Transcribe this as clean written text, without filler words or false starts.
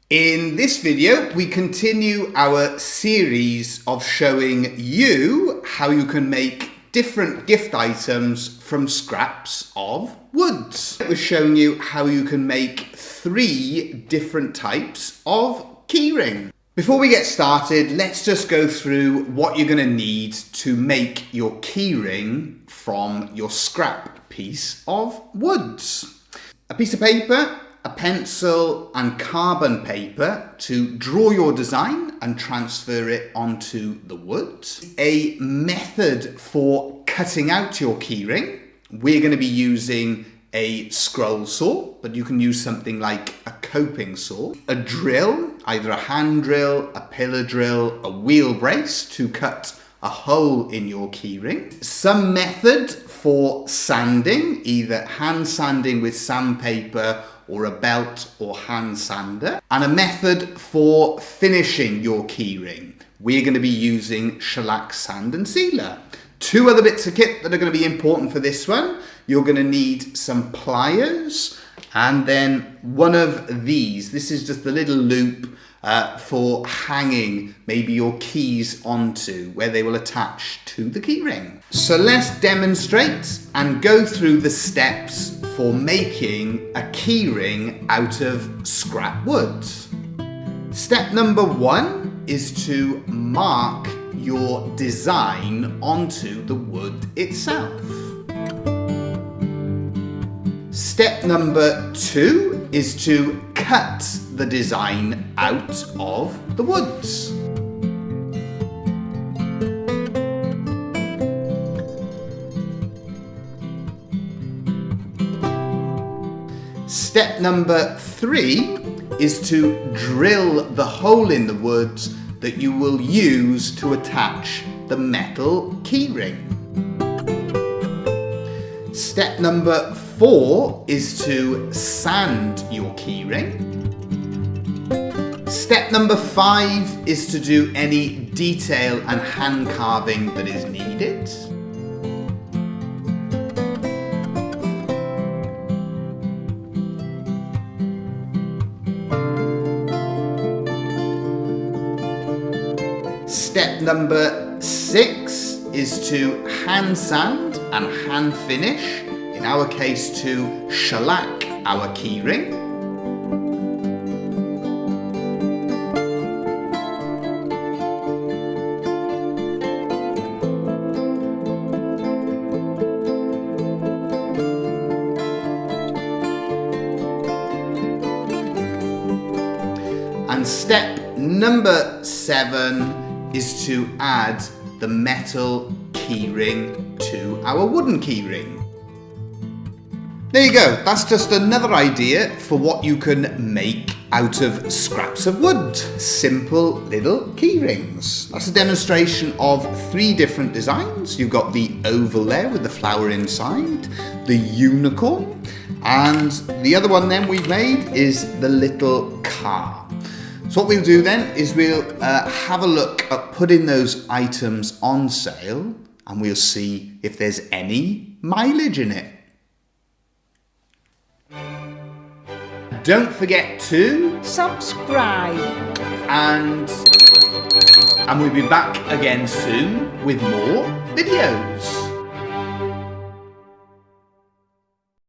In this video, we continue our series of showing you how you can make different gift items from scraps of woods. We're showing you how you can make 3 different types of keyring. Before we get started, let's just go through what you're going to need to make your keyring from your scrap piece of woods. A piece of paper, a pencil and carbon paper to draw your design and transfer it onto the wood. A method for cutting out your keyring. We're going to be using a scroll saw, but you can use something like a coping saw. A drill, either a hand drill, a pillar drill, a wheel brace to cut a hole in your keyring. Some method for sanding, either hand sanding with sandpaper or a belt or hand sander, and a method for finishing your keyring. We're going to be using shellac sand and sealer. 2 other bits of kit that are going to be important for this one. You're going to need some pliers and then one of these. This is just the little loop for hanging maybe your keys onto, where they will attach to the keyring. So let's demonstrate and go through the steps for making a keyring out of scrap wood. Step number 1 is to mark your design onto the wood itself. Step number 2 is to cut the design out of the woods. Step number 3 is to drill the hole in the wood that you will use to attach the metal keyring. Step number 4 is to sand your keyring. Step number 5 is to do any detail and hand carving that is needed. Step number 6 is to hand sand and hand finish, in our case to shellac our keyring. And step number 7 is to add the metal keyring to our wooden keyring. There you go, that's just another idea for what you can make out of scraps of wood. Simple little keyrings. That's a demonstration of 3 different designs. You've got the oval there with the flower inside, the unicorn, and the other one then we've made is the little car. So what we'll do then is we'll have a look at putting those items on sale and we'll see if there's any mileage in it. Don't forget to subscribe and we'll be back again soon with more videos.